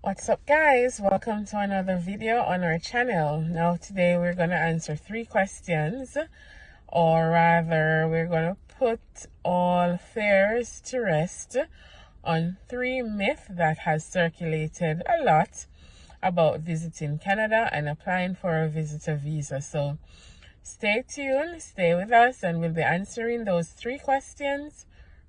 What's up, guys? Welcome to another video on our channel. Now today we're going to answer 3 questions, or rather we're going to put all fears to rest on 3 myths that has circulated a lot about visiting Canada and applying for a visitor visa. So stay tuned, stay with us, and we'll be answering those 3 questions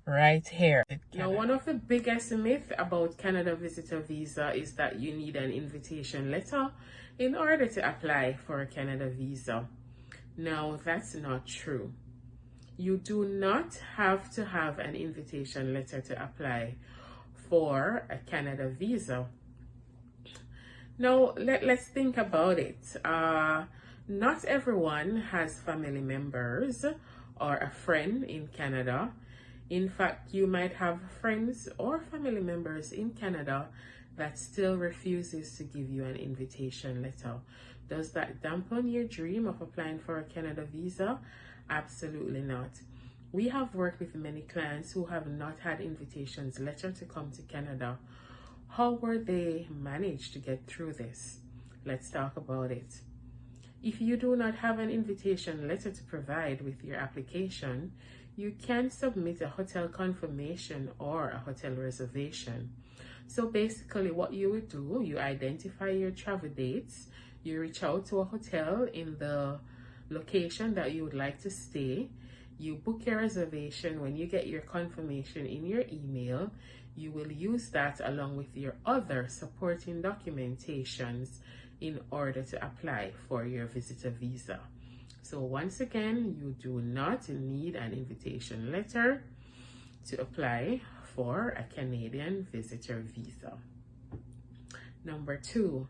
right here. Now, one of the biggest myths about Canada visitor visa is that you need an invitation letter in order to apply for a Canada visa. Now, that's not true. You do not have to have an invitation letter to apply for a Canada visa. Now, let's think about it. Not everyone has family members or a friend in Canada. In fact, you might have friends or family members in Canada that still refuses to give you an invitation letter. Does that dampen your dream of applying for a Canada visa? Absolutely not. We have worked with many clients who have not had invitations letter to come to Canada. How were they managed to get through this? Let's talk about it. If you do not have an invitation letter to provide with your application, you can submit a hotel confirmation or a hotel reservation. So basically what you would do, you identify your travel dates, you reach out to a hotel in the location that you would like to stay, you book your reservation. When you get your confirmation in your email, you will use that along with your other supporting documentations in order to apply for your visitor visa. So once again, you do not need an invitation letter to apply for a Canadian visitor visa. Number 2,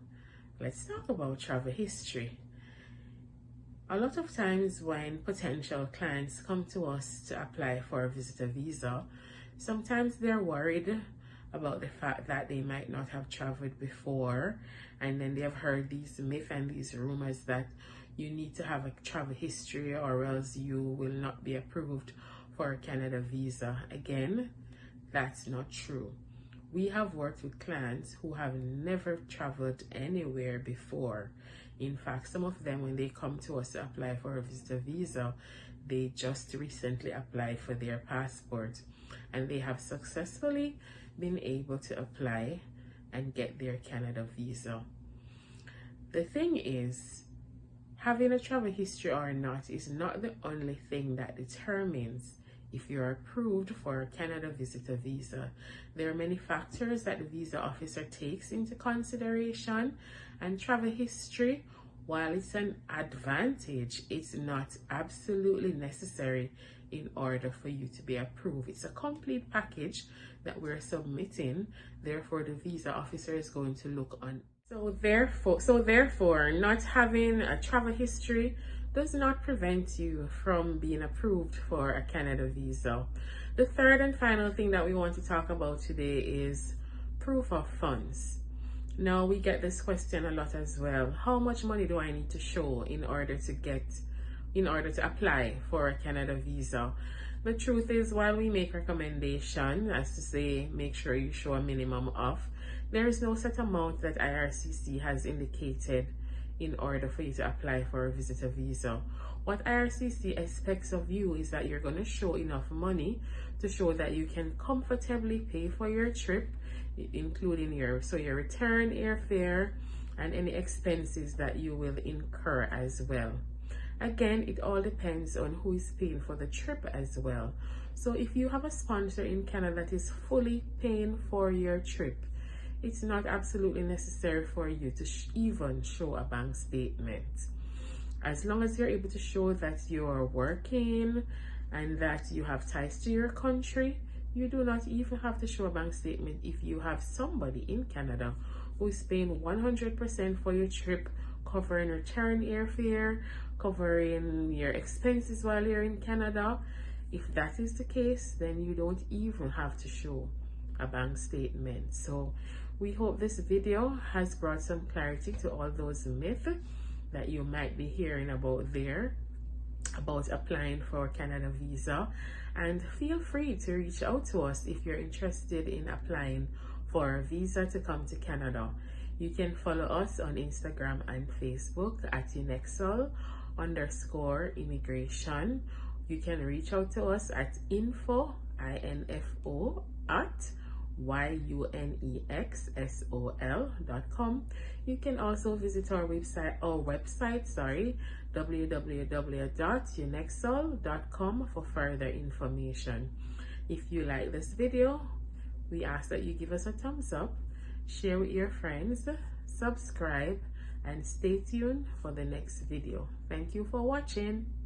let's talk about travel history. A lot of times when potential clients come to us to apply for a visitor visa, sometimes they're worried about the fact that they might not have traveled before, and then they have heard these myths and these rumors that you need to have a travel history or else you will not be approved for a Canada visa. Again, that's not true. We have worked with clients who have never traveled anywhere before. In fact, some of them, when they come to us to apply for a visitor visa, they just recently applied for their passport and they have successfully been able to apply and get their Canada visa. The thing is, having a travel history or not is not the only thing that determines if you're approved for a Canada visitor visa. There are many factors that the visa officer takes into consideration, and travel history, while it's an advantage, it's not absolutely necessary in order for you to be approved. It's a complete package that we're submitting. Therefore, the visa officer is going to look on. So therefore, not having a travel history does not prevent you from being approved for a Canada visa. The third and final thing that we want to talk about today is proof of funds. Now, we get this question a lot as well. How much money do I need to show in order to apply for a Canada visa? The truth is, while we make recommendation as to say make sure you show a minimum of, there is no set amount that IRCC has indicated in order for you to apply for a visitor visa. What IRCC expects of you is that you're going to show enough money to show that you can comfortably pay for your trip, including your return airfare and any expenses that you will incur as well. Again, it all depends on who is paying for the trip as well. So if you have a sponsor in Canada that is fully paying for your trip, it's not absolutely necessary for you to even show a bank statement. As long as you're able to show that you're working and that you have ties to your country, you do not even have to show a bank statement if you have somebody in Canada who is paying 100% for your trip, covering return airfare, covering your expenses while you're in Canada. If that is the case, then you don't even have to show a bank statement. So we hope this video has brought some clarity to all those myths that you might be hearing about applying for a Canada visa. And feel free to reach out to us if you're interested in applying for a visa to come to Canada. You can follow us on Instagram and Facebook at unexol_immigration. You can reach out to us at info at YUNEXSOL.com. You can also visit our website www.unexol.com for further information. If you like this video, we ask that you give us a thumbs up, share with your friends, subscribe, and stay tuned for the next video. Thank you for watching.